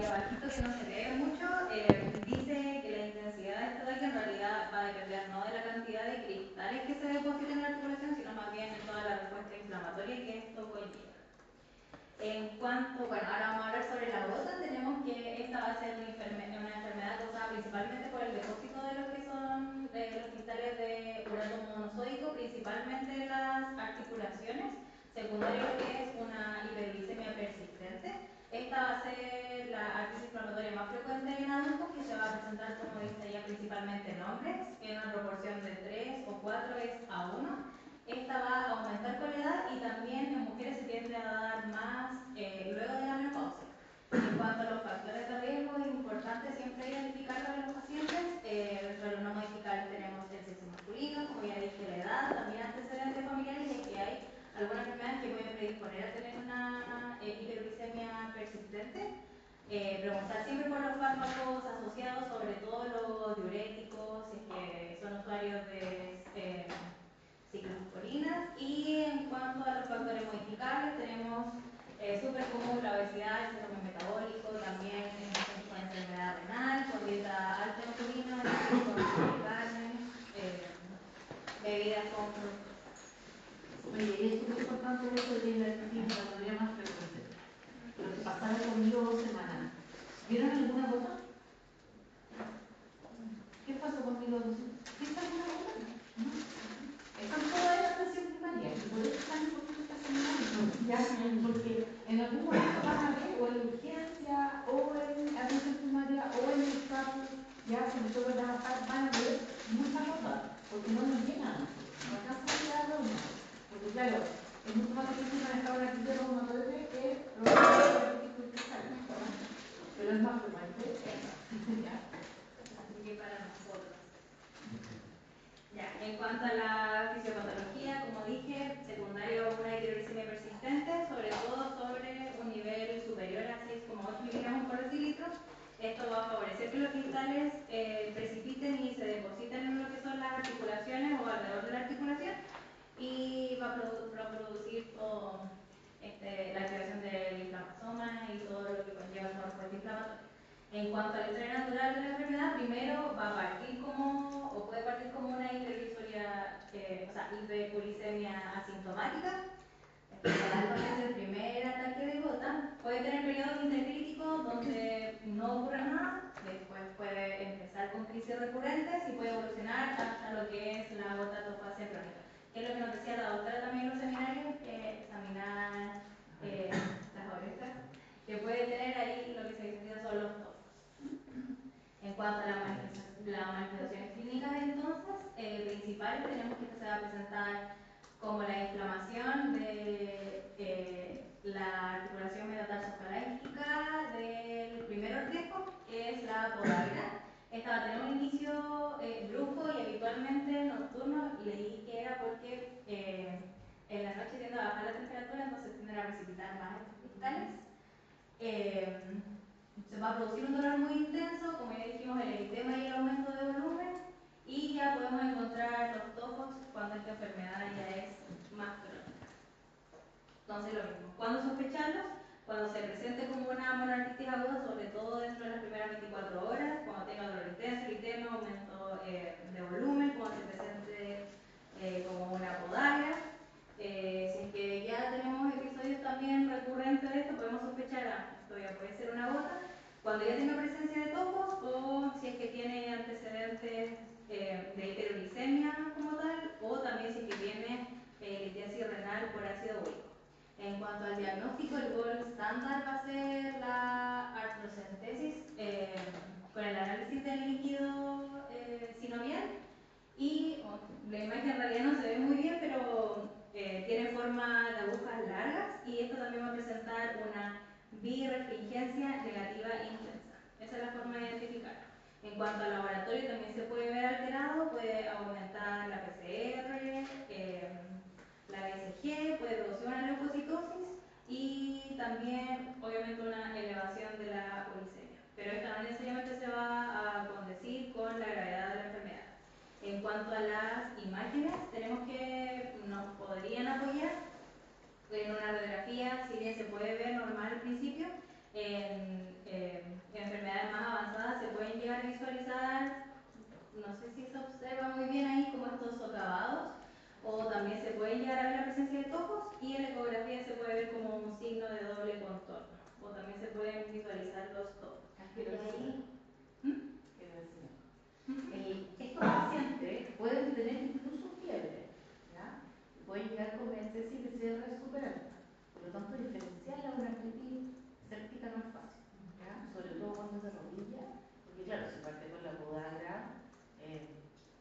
abajito que no se lee mucho, dice que la intensidad de este ataque en realidad va a depender no de la cantidad de cristales que se depositen en la articulación, sino más bien en toda la respuesta inflamatoria que esto conlleva. En cuanto, bueno, ahora vamos a hablar sobre la gota. Tenemos que esta va a ser una enfermedad causada principalmente por el depósito de lo que son los cristales de urato monosódico, principalmente en las articulaciones, secundario a lo que es una hiperglicemia persistente. Esta va a ser la artritis inflamatoria más frecuente en adultos, que se va a presentar, como dice ella, principalmente en hombres, en una proporción de 3 o 4 es a 1. Esta va a aumentar con la edad y también en mujeres se tiende a dar más luego de la menopausia. En cuanto a los factores de riesgo, es importante siempre identificarlos en los pacientes. Dentro de los no modificables tenemos el sexo masculino, como ya dije, la edad, también antecedentes familiares y que hay algunas enfermedades que pueden predisponer a tener una hiperglicemia persistente. Preguntar siempre por los fármacos asociados, sobre todo los diuréticos, si es que son usuarios de ciclosporina. Y en cuanto a los factores modificables, tenemos súper común la obesidad, el síndrome metabólico, también con enfermedad renal, con dieta alta en purina, con carne, bebidas con frutas. Oye, y es súper importante eso de la inflamatoria más frecuente. Lo que pasaba conmigo 2 semanas. ¿Vieron alguna gota? ¿Qué pasó conmigo 2 semanas? ¿Viste alguna gota? ¿No? Están todas en la atención primaria y por eso están un poquito estacionados, ¿ya? Porque en algún momento van a ver o en urgencia o en atención primaria o en el campus, ya si nosotros trabajar van a ver muchas gotas, porque no nos llegan, no alcanzan a llegar a una. Porque claro, es mucho más difícil manejar una crisis reumatoide que pero es más frecuente. ¿Ya? Así que para nosotros. Ya, en cuanto a la fisiopatología, como dije, secundario una hiperglicemia persistente, sobre todo sobre un nivel superior a 6,8 miligramos por decilitro. Esto va a favorecer que los cristales precipiten y se depositen en lo que son las articulaciones o alrededor de la articulación y va a producir todo la activación del inflamasoma y todo lo que conlleva el respuesta inflamatoria. En cuanto a la historia natural de la enfermedad, primero va a partir como, o puede partir como una hiperuricemia asintomática, especialmente el primer ataque de gota. Puede tener periodos intercríticos donde no ocurre nada, después puede empezar con crisis recurrentes y puede evolucionar hasta lo que es la gotatofasia crónica. Que es lo que nos decía la doctora también en los seminarios, examinar las orejas, que puede tener ahí lo que se dice son los tofos. En cuanto a las manifestaciones clínicas, entonces, principales, tenemos que se va a presentar como la inflamación de la articulación metatarsofalángea del primer ortejo, que es la podagra. Esta va a tener un inicio brusco y habitualmente nocturno. Leí que era porque en la noche tiende a bajar la temperatura, entonces tienden a precipitar más estos cristales. Se va a producir un dolor muy intenso, como ya dijimos, el eritema y el aumento de volumen, y ya podemos encontrar los tofos cuando esta enfermedad ya es más crónica. Entonces lo mismo, ¿cuándo sospecharlos? Cuando se presente como una monoartritis aguda, sobre todo dentro de las primeras 24 horas, cuando tenga dolor intenso, eritema, aumento de volumen, cuando se presente como una podagra. Si es que ya tenemos episodios también recurrentes de esto, podemos sospechar, esto ya puede ser una gota, cuando ya tenga presencia de tofos o si es que tiene antecedentes de hiperuricemia como tal, o también si es que tiene litiasis renal por ácido úrico. En cuanto al diagnóstico, el gold estándar va a ser la artrocentesis con el análisis del líquido sinovial. Y la imagen en realidad no se ve muy bien, pero tiene forma de agujas largas y esto también va a presentar una birefringencia negativa intensa. Esa es la forma de identificarlo. En cuanto al laboratorio, también se puede ver alterado, puede aumentar la PCR, la BCG, puede producir una leucocitosis y también, obviamente, una elevación de la uricemia. Pero esto no necesariamente se va a condecir con la gravedad de la enfermedad. En cuanto a las imágenes, tenemos que nos podrían apoyar en una radiografía, si bien se puede ver normal al principio, en sé si se observa muy bien ahí como estos socavados, o también se pueden llegar a ver la presencia de topos, y en la ecografía se puede ver como un signo de doble contorno, o también se pueden visualizar los topos. Y ahí, estos pacientes pueden tener incluso fiebre, ¿ya? Pueden llegar con heces y PCR súper alta. Por lo tanto, diferenciarla de una artritis séptica no es fácil, ¿ya? Sobre todo cuando es de rodilla, porque claro, si parte con la podagra,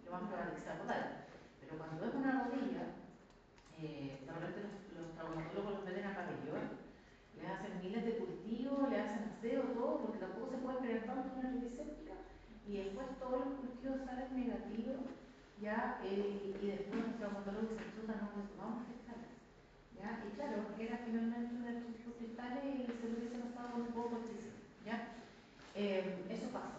lo más probable es que sea podagra. Pero cuando es una rodilla, normalmente los traumatólogos los meten a pabellón, le hacen miles de cultivos, le hacen aseo, todo, porque tampoco se puede esperar tanto una artritis séptica, y después todos los cultivos salen negativos, ya, y después los traumatólogos se chutan, no les tomamos cristales, ya, y claro, era finalmente una artritis por cristales y se lo hubiese pasado un poco cortísimo, ya. Eso pasa,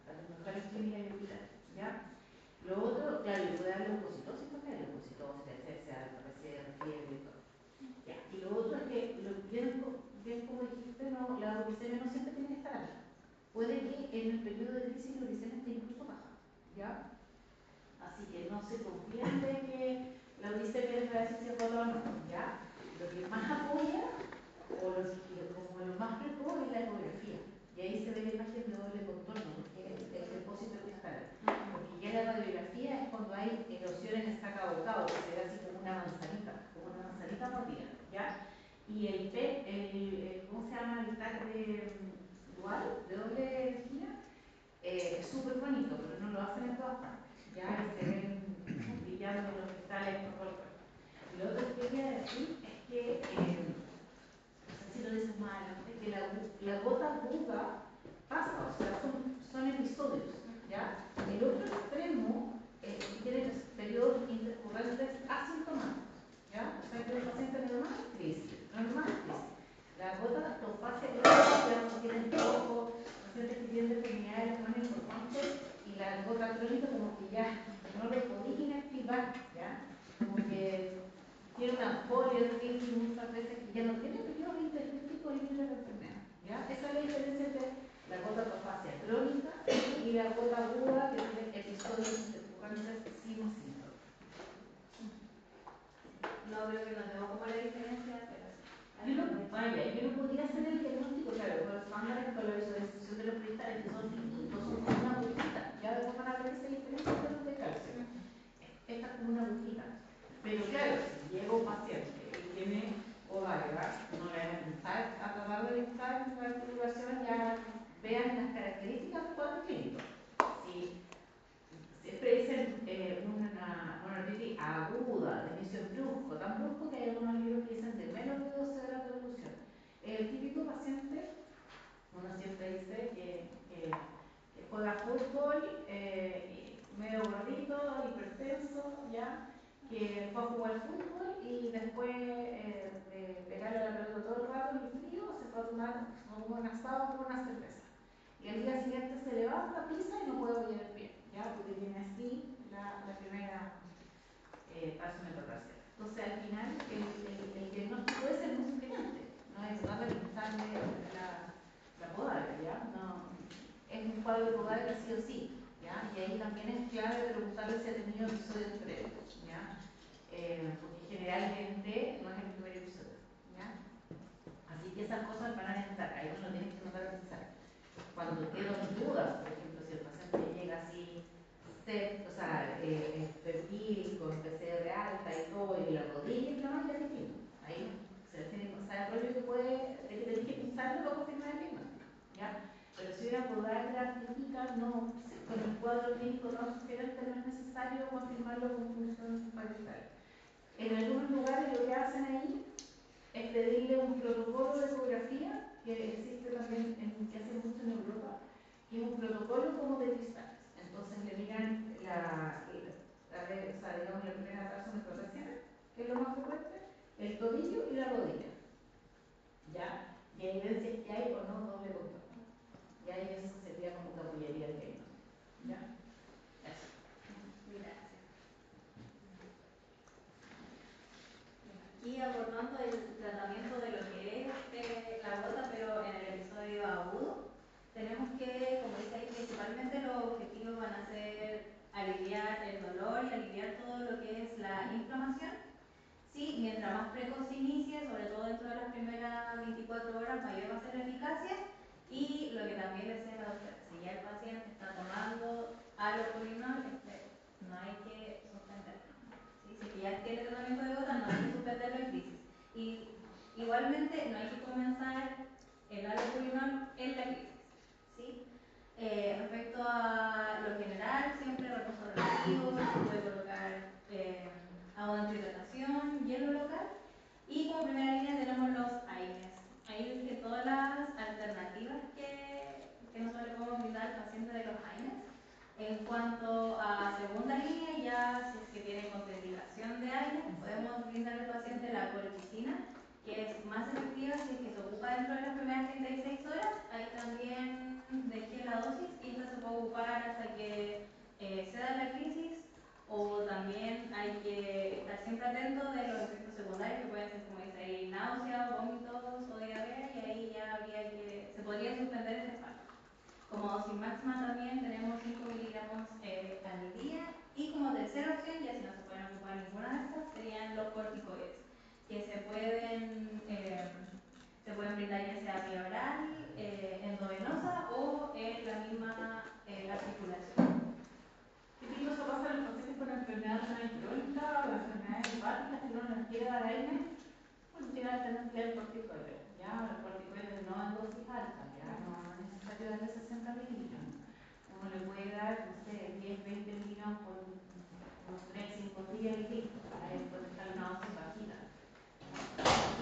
las mejores clínicas y hospitales, ya. Lo otro, claro, le puede dar leucocitosis también, leucocitosis, etcétera, PCR, fiebre y todo. Ya. Y lo otro es que, bien como dijiste, no, la glucemia no siempre tiene que estar alta. Puede que en el periodo de crisis la glucemia esté incluso baja, ¿ya? Así que no se confíen de que la glucemia les va a decir si es baja o no, ¿ya? Lo que más apoya, como lo más precoz, es la ecografía. Y ahí se ve la imagen de doble contorno, porque es el depósito de cristales. Porque ya la radiografía es cuando hay erosión en estaca bocado, que se ve así como una manzanita mordida, ¿ya? Y el PET, ¿cómo se llama? El TAC dual, de doble esquina, es súper bonito, pero no lo hacen en todas partes. Ya y se ven brillando los cristales por todo el cuerpo. Y lo otro que quería decir es que, no sé si lo dices mal, es que la gota aguda pasa, o sea, son episodios, ¿ya? El otro extremo tiene periodos intercurrentes asintomáticos, ¿ya? O sea, que el paciente normal, crisis, normal, crisis. La gota topacia crónica, no tienen ojo, pacientes que tienen deformidades más importantes, y la gota crónica como que ya no lo podéis inactivar, ¿ya? Como que tiene una poliartritis muchas veces que ya no tiene periodo intercrítico libre de enfermedad, ¿ya? Esa es la diferencia entre la gota topacia crónica y la gota aguda que tiene episodios intercurrentes sin síntomas. no creo que no tengo como la diferencia, pero Yo no podría hacer el diagnóstico, claro, con los estándares, con la visualización de los cristales que son finitos, son como una agujita, ya después van a ver esa diferencia entre los de calcio. Esta es como una agujita. Pero claro, si llega un paciente y tiene podagra, no le van a intentar a tratar de evitar la articulación, ya vean las características del cuadro clínico. Si siempre dicen una artritis aguda, de inicio brusco, tan brusco que hay algunos libros que dicen de menos de 12 horas de evolución. El típico paciente, uno siempre dice que juega fútbol, medio gordito, hipertenso, ya, que fue a jugar fútbol y después de pegarle la pelota todo el rato en el frío, se fue a tomar un asado con una cerveza. Y al día siguiente se levanta, pisa y no puede volver el pie, ¿ya? Porque tiene así la primera paso metatarsial. Entonces, al final, el diagnóstico es el muy frecuente, no es nada de quitarle la podagra, ¿ya? No, es un cuadro de podagra sí o sí, ¿ya? Y ahí también es clave preguntarle si ha tenido episodios previos, ¿ya? Porque generalmente no es el primer episodio, ¿ya? Así que esas cosas van a estar, ahí no lo tienes que notar a pensar. Cuando quedan dudas, por ejemplo, si el paciente llega así, o sea, perfil con PCR alta y todo, y la rodilla inflamada, ya distinto. Ahí se les tiene que pasar el rollo que puede, de que tenéis que pensarlo para confirmar el diagnóstico, ¿ya? Pero si una podagra típica, no, con el cuadro clínico tan sugerente no es necesario confirmarlo con función parietal. En algunos lugares lo que hacen ahí es pedirle un protocolo de ecografía que existe también, que hace mucho en Europa, que es un protocolo como de cristales. Entonces le miran digamos, la primera tasa metatarsiana, que es lo más frecuente, el tobillo y la rodilla, ¿ya? Y ahí ven si es que hay o no doble contorno. Y ahí eso sería como que apoyaría el diagnóstico, ¿ya? Eso. gracias. Aquí abordando el tratamiento de lo que es la gota, pero en el episodio agudo, tenemos que, como dice ahí, principalmente los objetivos van a mientras más precoz se inicie, sobre todo dentro de las primeras 24 horas, mayor va a ser la eficacia. Y lo que también decía la doctora, si ya el paciente está tomando allopurinol, no hay que suspenderlo. ¿Sí? Si ya tiene tratamiento de gota, no hay que suspenderlo en crisis. Y igualmente no hay que comenzar el allopurinol en la crisis. ¿Sí? Respecto a lo general, siempre reposo relativo, se puede colocar agua de hidratación, hielo local. Y como primera línea tenemos los AINES. Ahí dije todas las alternativas que nosotros le podemos brindar al paciente de los AINES. En cuanto a segunda línea, ya si es que tiene contraindicación de AINES, podemos brindar al paciente la colchicina, que es más efectiva si es que se ocupa dentro de las primeras 36 horas. Ahí también dejé la dosis y esta se puede ocupar hasta que se da la crisis, o también hay que estar siempre atento de los efectos secundarios que pueden ser, como dice ahí, náuseas, vómitos o diarrea, y ahí ya se podría suspender ese fármaco. Como dosis máxima también tenemos 5 miligramos al día, y como tercera opción, ya si no se pueden ocupar ninguna de estas, serían los corticoides, que se pueden brindar ya sea vía oral, endovenosa o en la misma articulación. Típico eso pasa en los pacientes con enfermedad renal crónica o enfermedades hepáticas que uno les quiere dar AINES, pues tiene alternativa el corticoide. Ya, el corticoide no en dosis altas, ya no es necesario darle 60 miligramos. Uno le puede dar, no sé, 10, 20 miligramos por unos 3, 5 días y listo. Ahí puede estar una dosis bajita.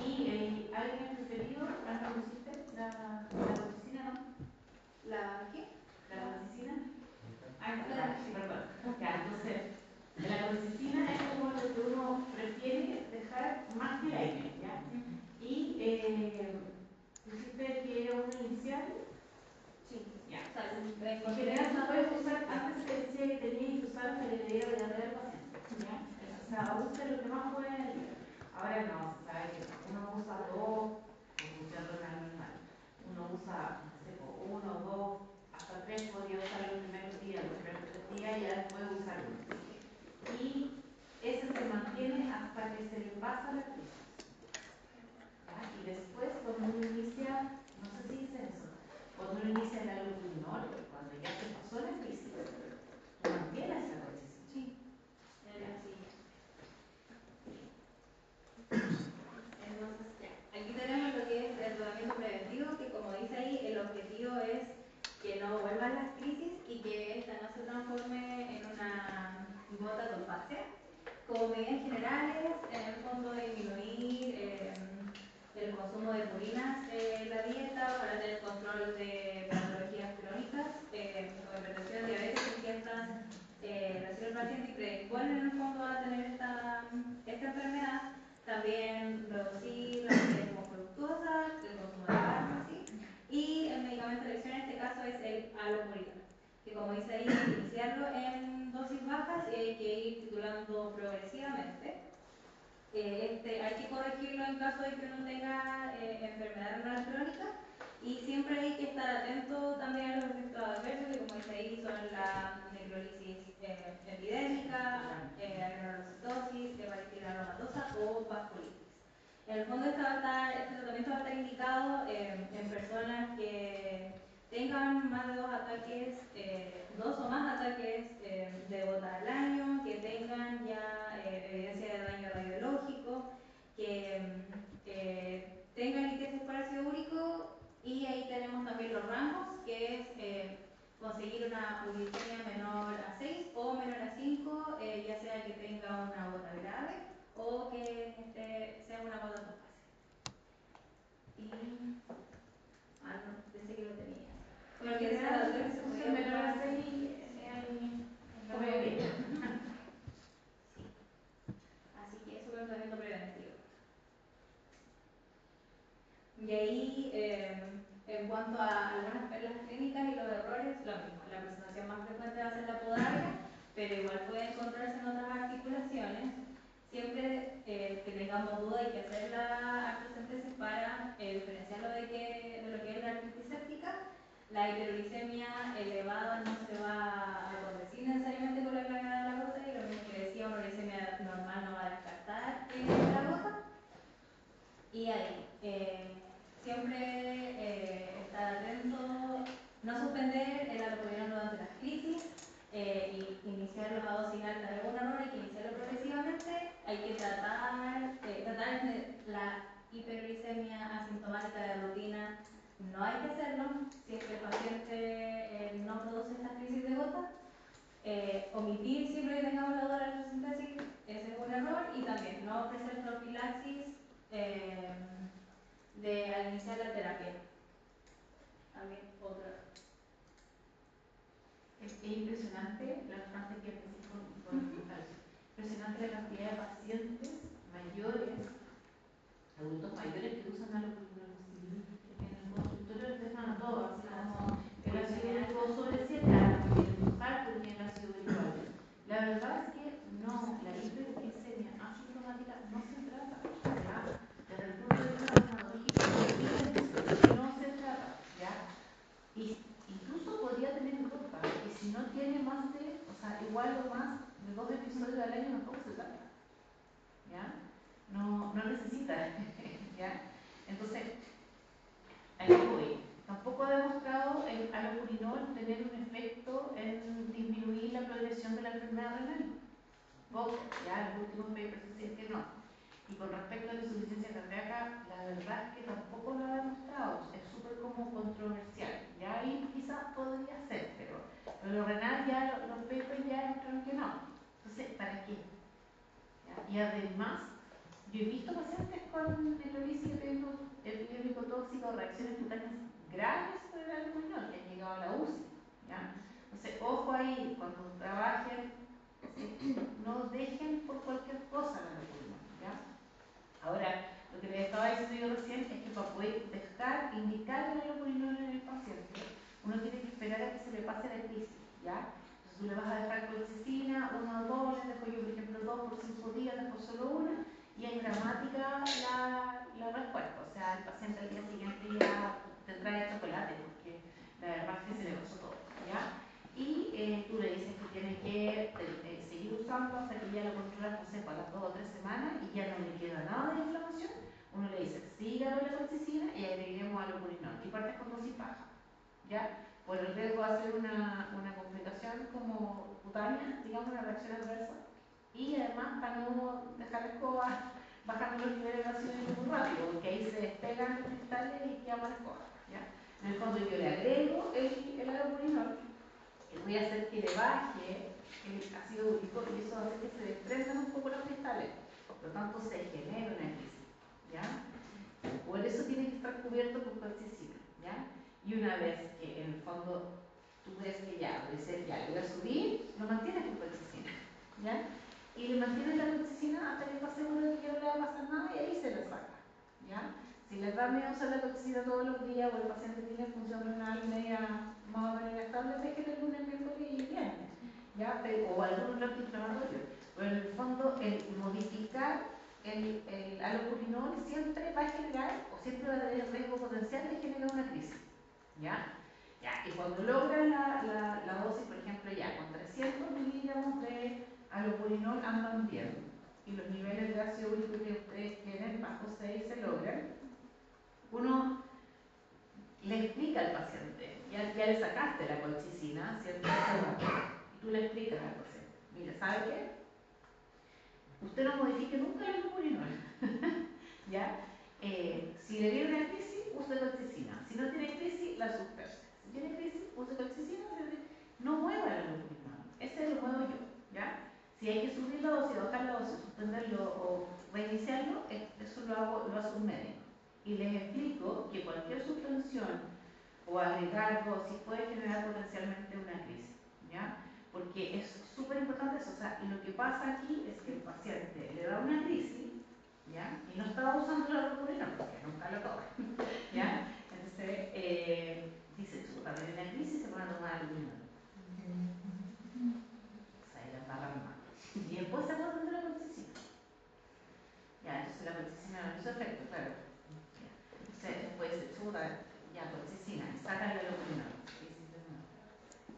Y alguien preferido, ¿cuánto pusiste? La colchicina, ¿no? ¿La qué? La colchicina. Ah, claro, sí, perdón. Ya, entonces, la colchicina es como lo que uno prefiere dejar más que el aire, ¿ya? Y dijiste que era un inicial. Sí, Ya. o sea, En general no puedes usar, antes se decía que tenías que usar hasta que te diera diarrea al paciente, ¿ya? O sea, use lo que más puede en el día. Ahora no, se sabe que uno usa dos, por función renal normal. Uno usa, no sé, uno, dos, hasta tres podría usar los primeros días, los primeros 3 días y ya después usar uno. Y ese se mantiene hasta que se le pasa la crisis. ¿Ya? Y después, cuando uno inicia, no sé si dice eso, cuando uno inicia el allopurinol, cuando ya se pasó la crisis, tú mantienes esa colchicina. sí, sí. Entonces, ya. Aquí tenemos lo que es el tratamiento preventivo, que como dice ahí, el objetivo es que no vuelvan las crisis y que esta no se transforme en una gota topacia. Como medidas generales, en el fondo disminuir el consumo de purinas en la dieta para tener control de patologías crónicas, como hipertensión, diabetes, que sientan recibe el paciente y predisponen en el fondo a tener esta enfermedad. También reducir la cantidad como fructosa, el consumo de carne, ¿sí? Y el medicamento de elección en este caso es el allopurinol, que como dice ahí, hay que iniciarlo en dosis bajas y hay que ir titulando progresivamente. Hay que corregirlo en caso de que uno tenga enfermedad renal crónica, y siempre hay que estar atento también a los efectos adversos, que como dice ahí son la necrolisis epidémica, agranulocytosis, hepatitis aromatosa o vasculitis. En el fondo este tratamiento va a estar indicado en personas que tengan más de 2 ataques, 2 o más ataques de gota al año, que tengan ya evidencia de daño radiológico, que tengan ITS por ácido úrico, y ahí tenemos también los rangos, que es conseguir una uricemia menor a 6 o menor a 5, ya sea que tenga una gota grave o que sea una gota topacia. Y no, pensé que lo tenía. Bueno, que sea la doctora que se podía menor a ocupar. 6, como yo bien. Sí. Así que eso es un tratamiento preventivo. Y ahí, en cuanto a algunas perlas clínicas y los errores, lo mismo. La presentación más frecuente va a ser la podagra, pero igual puede encontrarse en otras articulaciones. Siempre que tengamos duda hay que hacer la artrocentesis para diferenciarlo de lo que es la artritis séptica. La hiperuricemia elevada no se va a corregir necesariamente con la gravedad de la gota, y lo mismo que decía, una uricemia normal no va a descartar la gota. fuerte, hay que tratar de la hiperglicemia asintomática de rutina. No hay que hacerlo si es que el paciente no produce estas crisis de gota. Omitir siempre que tengamos la electrosintesis, ese es un error, y también no ofrecer profilaxis al iniciar la terapia. También otro error. Es impresionante la bastante que empecé con impresionante la cantidad de pacientes mayores, adultos mayores que usan alopurinol. En el consultorio les dejan a todos, así como el ácido úrico sobre 7 años, el cálculo y el ácido úrico alto. La verdad es que no, la hiperglicemia asintomática no se trata, ¿ya? Desde el punto de vista neurológico no se trata, ¿ya? Y incluso podría tener gota, y si no tiene más de, o sea, igual o más de 2 episodios al año tampoco se trata, ¿ya? No necesita, ¿ya? Entonces, aquí voy. Tampoco ha demostrado el alopurinol tener un efecto en disminuir la progresión de la enfermedad renal. Poco, ya los últimos papers dicen que no. Y con respecto a la insuficiencia cardíaca, la verdad es que tampoco lo ha demostrado. Es súper como controversial. Ya ahí quizás podría ser, pero lo renal ya, los papers ya demostraron que no. Entonces, ¿para qué? ¿Ya? Y además, yo he visto pacientes con necrolisis epidémico tóxico, reacciones cutáneas graves por el alopurinol que han llegado a la UCI. ¿Ya? Entonces, ojo ahí, cuando trabajen, no dejen por cualquier cosa el alopurinol. ¿Ya? Ahora, lo que les estaba diciendo yo recién es que para poder indicar el alopurinol en el paciente, uno tiene que esperar a que se le pase la crisis. ¿Ya? Entonces, tú le vas a dejar colchicina, 1 o 2, les dejo yo, por ejemplo, 2 por 5 días, después solo 1. Y es dramática la respuesta, o sea, el paciente al día siguiente ya te trae chocolate porque la verdad es que se le pasó todo, ¿ya? Y tú le dices que tiene que seguir usando hasta que ya lo controlas, no sé, para las 2 o 3 semanas y ya no le queda nada de inflamación. Uno le dice, siga con la colchicina y agreguemos alopurinol y partes con dosis baja, ¿ya? Por el riesgo de hacer una complicación como cutánea, digamos, una reacción adversa. Y además para no dejar la escoba bajando los niveles de ácido úrico muy rápido, porque ahí se despegan los cristales y queda la escoba, ¿ya? En el fondo yo le agrego el alopurinol y voy a hacer que le baje el ácido úrico y eso hace que se desprendan un poco los cristales, por lo tanto se genera una crisis, ¿ya? Por eso tiene que estar cubierto con colchicina, ¿ya? Y una vez que en el fondo tú ves que ya, le voy a subir, lo mantienes con colchicina, ¿ya? Y le mantienes la colchicina hasta que está seguro de que no le va a pasar nada y ahí se la saca, ¿ya? Si les da miedo usar la colchicina todos los días o el paciente tiene función renal media más o menos inestable, dejen el lunes, miércoles y viernes, ¿ya? O algún otro antiinflamatorio. Pero en el fondo, el modificar el alopurinol siempre va a generar o siempre va a tener el riesgo potencial de generar una crisis, ¿ya? Y cuando logran la dosis, por ejemplo, ya con 300 miligramos de alopurinol andan bien y los niveles de ácido úrico que ustedes tienen bajo 6 se logran, uno le explica al paciente, ya le sacaste la colchicina, ¿cierto? Y tú le explicas al paciente, mira, ¿sabe qué? Usted no modifique nunca el alopurinol, ¿ya? Si le viene una crisis, use colchicina. Si no tiene crisis, la suspende. Si tiene crisis, use colchicina, no mueva el alopurinol. Ese lo muevo yo, ¿ya? Si hay que subir la dosis, bajar la dosis, suspenderlo o reiniciarlo, eso lo hace un médico. Y les explico que cualquier suspensión o agregar dosis puede generar potencialmente una crisis, ¿ya? Porque es súper importante eso. O sea, lo que pasa aquí es que el paciente le da una crisis, ¿ya? Y no estaba usando la alopurinol porque nunca lo toma, ¿ya? Entonces, dice, chuta, me viene una crisis, se van a tomar alopurinol. O sea, y la embarran mal. Y después se acuerdan de la colchicina. Ya, entonces la colchicina no hizo efecto, claro. Ya. Entonces, después se chuta, ya, colchicina, y sacan la alopurinol.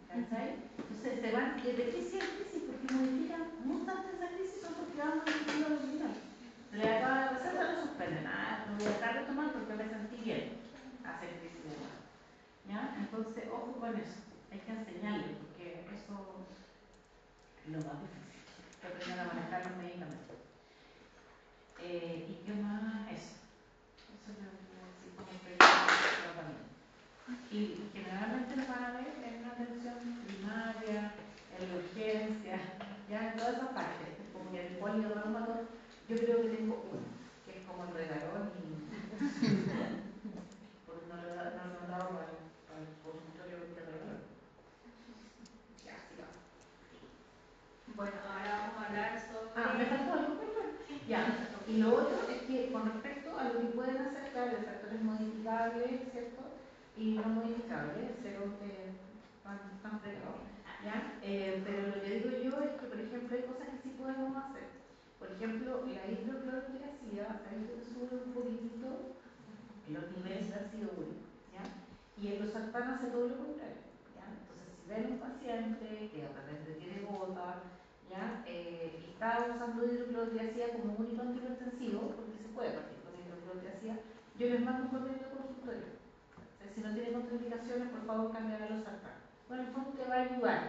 ¿Cachai? Entonces se van de crisis a crisis porque modifican muchas de esas crisis son porque van modificando la original. Le acaba la receta, lo suspenden. No voy a dejar de tomar porque me sentí bien. Hacer crisis de nuevo. ¿Ya? Entonces, ojo con eso. Hay que enseñarle porque eso es lo más difícil. que aprendan a manejar los medicamentos. ¿Y qué más? Eso es lo que voy a decir como tratamiento. Y generalmente nos van a ver en una atención primaria, en la urgencia, ya en todas esas partes, como que el polirreumato, yo creo que tengo uno, que es como el regalón y porque no lo he dado para el consultorio de regalón. Ya, sigamos. Bueno, ahora vamos a hablar sobre... Me faltó algo, perdón. Ya, y lo otro es que con respecto a lo que pueden hacer, claro, de factores modificables, ¿cierto? Y no modificables, cero que están fregados, ¿ya? Pero lo que digo yo es que, por ejemplo, hay cosas que sí podemos hacer. Por ejemplo, la hidroclorotiazida, ahí te sube un poquitito los niveles de ácido úrico, ¿ya? Y el losartán hace todo lo contrario, ¿ya? Entonces, si ven un paciente que de repente tiene gota, ¿ya? Y está usando hidroclorotiazida como único antihipertensivo, porque se puede partir con hidroclorotiazida, yo les mando un papel de consultorio. Si no tiene contraindicaciones, por favor, cambien a losartán. Bueno, en el fondo te va a ayudar.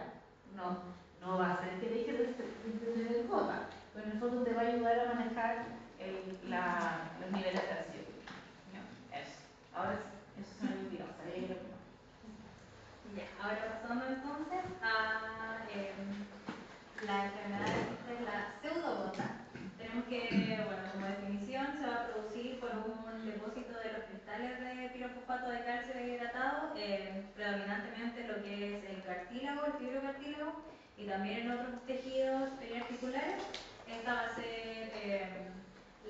No va a hacer que deje de tener gota, pero en el fondo te va a ayudar a manejar los niveles de ácido. Eso. Ahora sí, eso se me olvidó, sabía que lo primero. Ya, ahora pasando entonces a la enfermedad de la pseudogota. Tenemos que, bueno, como definición, se va a producir por un depósito de los cristales de pirofosfato de calcio deshidratado, predominantemente lo que es el cartílago, el fibrocartílago, y también en otros tejidos periarticulares. Esta va a ser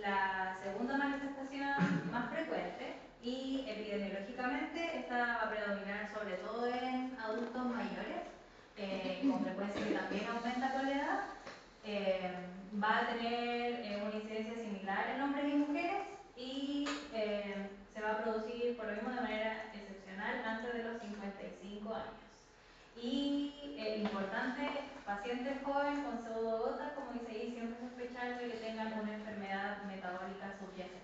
la segunda manifestación más frecuente y epidemiológicamente esta va a predominar sobre todo en adultos mayores, con frecuencia que también aumenta con la edad. Va a tener una incidencia similar en hombres y mujeres y se va a producir por lo mismo de manera excepcional antes de los 55 años. Y importante, pacientes jóvenes con pseudogota, como dice ahí, siempre sospechar de que tengan una enfermedad metabólica subyacente.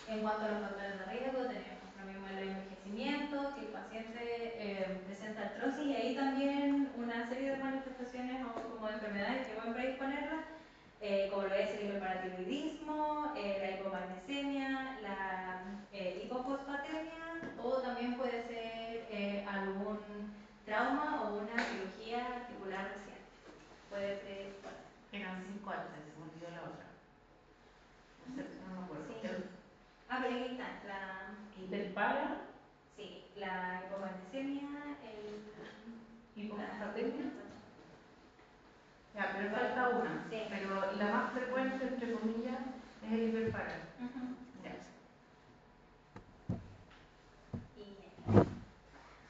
En cuanto a los factores de riesgo, tenemos lo mismo el envejecimiento, que el paciente presenta artrosis y ahí también una serie de manifestaciones o como de enfermedades que pueden predisponerlas, como lo es el hiperparatiroidismo, la hipomagnesemia, la hipofosfatemia, o también puede ser algún trauma o una cirugía articular reciente. Puede predisponer. Eran 5 antes, se me olvidó la otra. No sé, no me acuerdo. Sí. Pero ahí está, Hiperpara, sí, la hipomagnesemia, hipofosfatemia. Ya, pero falta una. Sí. Pero la más frecuente, entre comillas, es el hiperpara. Ya.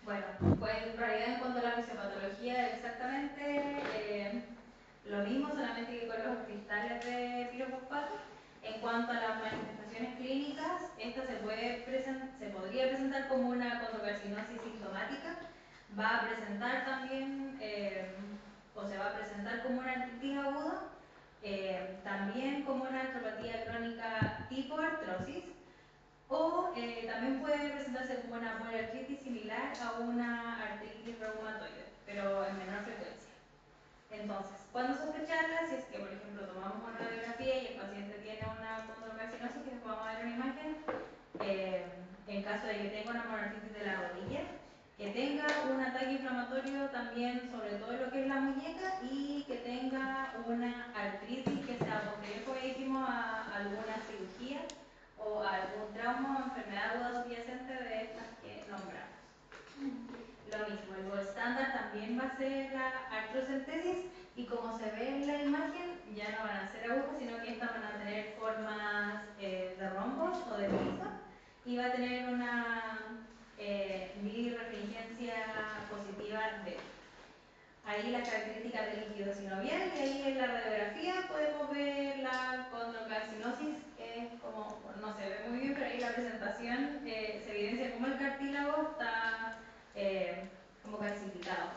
Bueno, pues en realidad en cuanto a la fisiopatología, exactamente lo mismo, solamente que con los cristales de pirofosfato. En cuanto a las manifestaciones clínicas, esta se podría presentar como una condocarcinosis sintomática, va a presentar también, o se va a presentar como una artritis aguda, también como una artropatía crónica tipo artrosis, o también puede presentarse como una poliartritis similar a una artritis reumatoide, pero en menor frecuencia. Entonces, ¿cuándo sospecharla? Si es que, por ejemplo, tomamos una radiografía y el paciente tiene una condrocarcinosis, que después vamos a ver una imagen, en caso de que tenga una monoartritis de la rodilla, que tenga un ataque inflamatorio también sobre todo lo que es la muñeca y que tenga una artritis que sea posterior, como dijimos, a alguna cirugía o a algún trauma o enfermedad aguda subyacente de estas que nombramos. Lo mismo, el gold estándar también va a ser la artrocentesis y como se ve en la imagen, ya no van a ser agujas, sino que estas van a tener formas de rombos o de prisma y va a tener una bilirrefringencia positiva de ahí las características del líquido sinovial y ahí en la radiografía podemos ver la condrocarcinosis, que es como, bueno, no se ve muy bien, pero ahí la presentación se evidencia como el cartílago está como calcificado.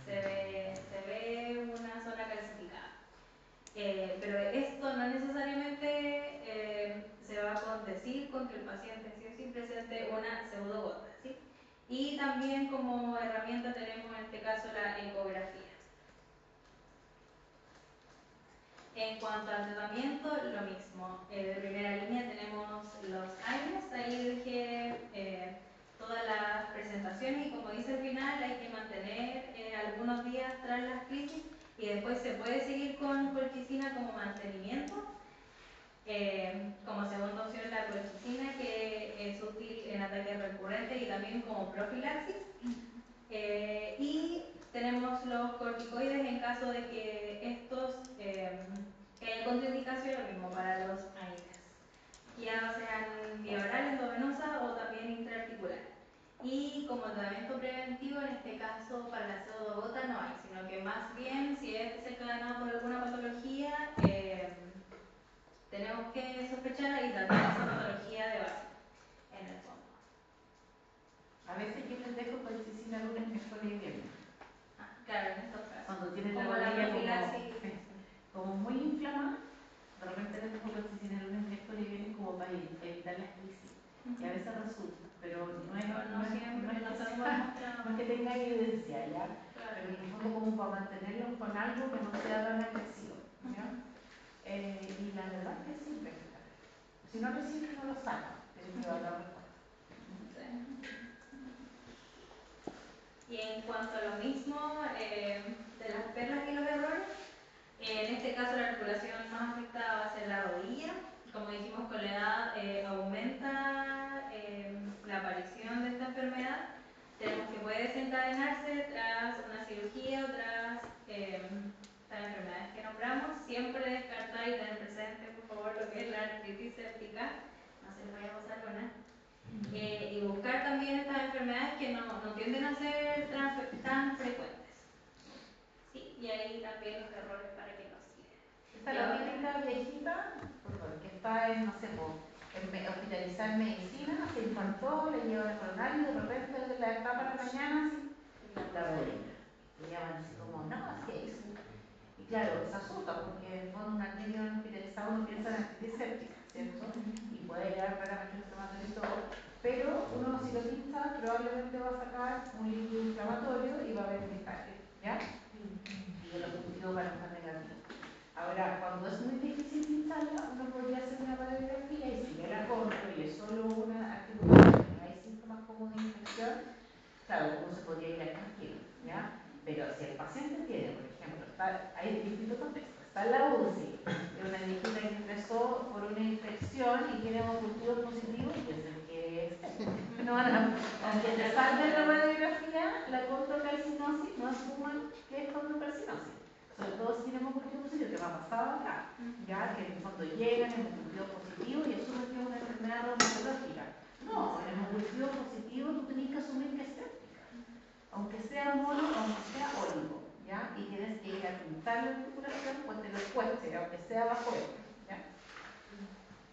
Se ve una zona calcificada. Pero esto no necesariamente se va a condecir con que el paciente sí o sí presente una pseudogota, ¿sí? Y también como herramienta tenemos en este caso la ecografía. En cuanto al tratamiento, lo mismo. De primera línea tenemos los AINES, ahí dejé todas las presentaciones y como dice al final hay que mantener algunos días tras las crisis y después se puede seguir con colchicina como mantenimiento. Como segunda opción la colchicina, que es útil en ataques recurrentes y también como profilaxis. Y tenemos los corticoides en caso de que estos que haya contraindicación, lo mismo para los AINES, ya sean vía oral, endovenosa o también intraarticular. Y como tratamiento preventivo, en este caso para la pseudogota no hay, sino que más bien si es desencadenado por alguna patología, tenemos que sospechar y tratar esa patología de base, en el fondo. A veces yo les dejo colchicina lunes, miércoles y viernes. Claro, en estos casos. Cuando tienen la Como la rodilla profilaxis. como muy inflamada, de repente les dejo colchicina lunes, miércoles y viernes como para evitar las crisis. Y a veces resulta, pero no es que tenga evidencia, ¿ya? Claro. Pero en el fondo como para mantenerlos con algo que no sea tan agresivo, ¿ya? Y la verdad es que sirve. Si no lo sirve, no lo saca, pero que va a dar respuesta. Y en cuanto a lo mismo de las perlas y los errores, en este caso la articulación más afectada va a ser la rodilla. Como dijimos, con la edad aumenta la aparición de esta enfermedad. Tenemos que puede desencadenarse tras una cirugía o tras las enfermedades que nombramos. Siempre descartar y tener presente, por favor, lo que es la artritis séptica. No se les vaya a pasar con nada. Y buscar también estas enfermedades que no tienden a ser tan frecuentes. Sí, y ahí también los errores para que los sigan. Esta es la típica viejita, que está en, no sé, hospitalizada en medicina, se infartó, le llevan el coronario y de repente la está para mañana, así, la rodilla. Y llaman así como, no, ¿qué hizo? Y claro, se asusta porque con una clínica hospitalizada uno piensa en artritis séptica, ¿cierto? Y puede llegar claramente inflamatorio y todo, pero uno si lo pincha probablemente va a sacar un líquido inflamatorio y va a haber cristales, ¿ya? Y el objetivo va a estar negativo. Ahora, cuando es muy difícil pincharla, uno podría hacer una radiografía y si ve la control y es solo una articulación y no hay síntomas como de infección, claro, uno se podría ir al tranquilo, ¿ya? Pero si el paciente tiene, por ejemplo, hay distintos contextos, está en la UCI, de una viejita que empezó por una infección y tiene un cultivo positivo, piensen que es, no, aunque te salga la radiografía, la condrocalcinosis no asuman que es condrocarcinosis. Sobre todo si tenemos cultivo positivo, que me ha pasado acá, ya que en el fondo llegan en un cultivo positivo y asumen que es una enfermedad reumatológica. No, en el cultivo positivo tú tenés que asumir que es séptica, aunque sea mono, aunque sea óligo, ¿ya? Y tienes que ir a pintar la articulación, pues te lo cueste, aunque sea bajo él, ¿ya?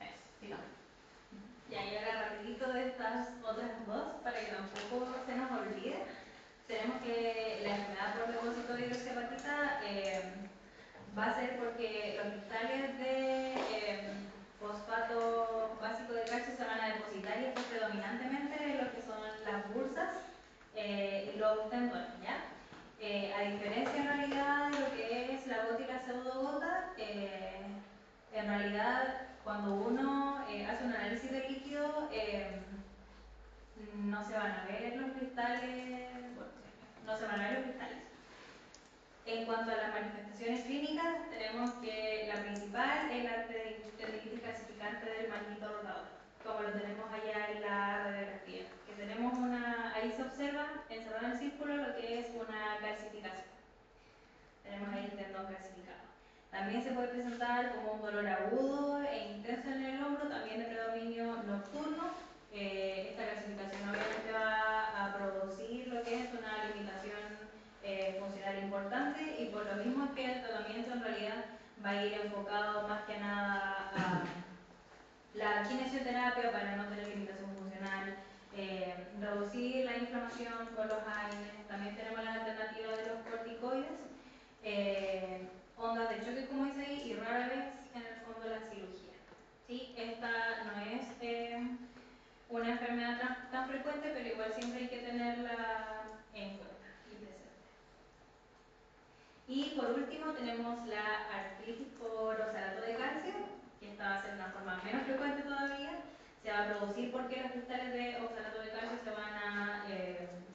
Eso, sigamos. Y ahora rapidito de estas otras dos, para que tampoco se nos olvide. Tenemos que la enfermedad por depósito de hidroxiapatita va a ser porque los cristales de fosfato básico de calcio se van a depositar y esto predominantemente en lo que son las bursas y los tendones, ¿ya? A diferencia en realidad de lo que es la gota y la pseudogota, en realidad cuando uno hace un análisis de líquido no se van a ver los cristales, bueno, no se van a ver los cristales. En cuanto a las manifestaciones clínicas, tenemos que la principal es la tendinitis calcificante del manguito rotador, como lo tenemos allá en la radiografía, que tenemos ahí se observa, encerrado en el círculo, lo que es una calcificación. Tenemos ahí el tendón calcificado. También se puede presentar como un dolor agudo e intenso en el hombro, también de predominio nocturno. Esta calcificación obviamente va a producir lo que es una limitación funcional importante y por lo mismo es que el tratamiento en realidad va a ir enfocado más que nada a la kinesioterapia para no tener limitación funcional, reducir la inflamación con los AINES. También tenemos las alternativas de los corticoides, ondas de choque como dice ahí y rara vez en el fondo la cirugía. ¿Sí? Esta no es una enfermedad tan frecuente, pero igual siempre hay que tenerla en cuenta y presente. Y por último tenemos la artritis por oxalato de calcio, que esta va a ser una forma menos frecuente todavía. Se va a producir porque los cristales de oxalato de calcio se van a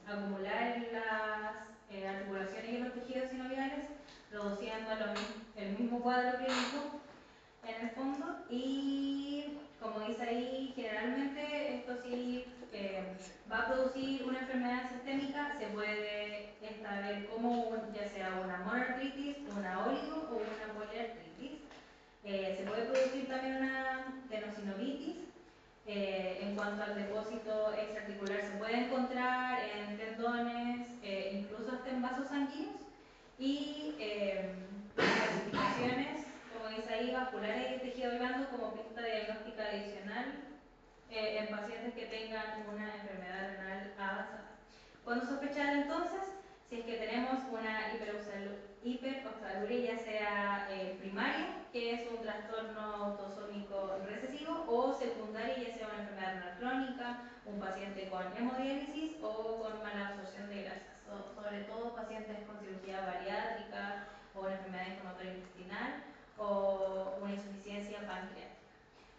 acumular en las articulaciones y en los tejidos sinoviales, produciendo el mismo cuadro clínico en el fondo. Y como dice ahí, generalmente esto sí va a producir una enfermedad sistémica. Se puede ver como ya sea una monoartritis, una oligo o una poliartritis. Se puede producir también una tenosinovitis. En cuanto al depósito extraarticular, se puede encontrar en tendones, incluso hasta en vasos sanguíneos. Y clasificaciones, como dice ahí, vasculares y de tejido blando como pista diagnóstica adicional en pacientes que tengan una enfermedad renal avanzada. ¿Cuándo sospechar entonces? Si es que tenemos una hiperoxaluria, ya sea primaria, que es un trastorno autosómico recesivo, o secundaria, ya sea una enfermedad renal crónica, un paciente con hemodiálisis o con mala absorción de grasas, sobre todo pacientes con cirugía bariátrica o una enfermedad inflamatoria intestinal o una insuficiencia pancreática.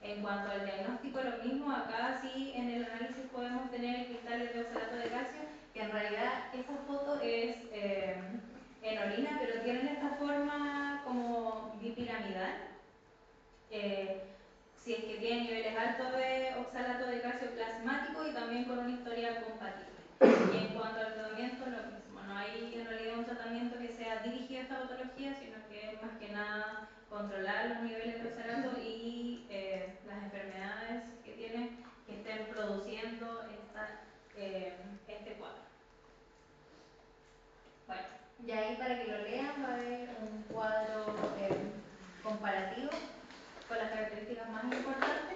En cuanto al diagnóstico, lo mismo, acá sí en el análisis podemos tener cristales de oxalato de calcio, que en realidad esa foto es en orina, pero tienen esta forma como bipiramidal. Si es que tiene niveles altos de oxalato de calcio plasmático y también con una historia compatible. Y en cuanto al tratamiento, lo mismo, no hay en realidad un tratamiento que sea dirigido a esta patología, sino que es más que nada controlar los niveles de oxalato y las enfermedades que tienen que estén produciendo este cuadro. Bueno, y ahí para que lo lean va a haber un cuadro comparativo con las características más importantes.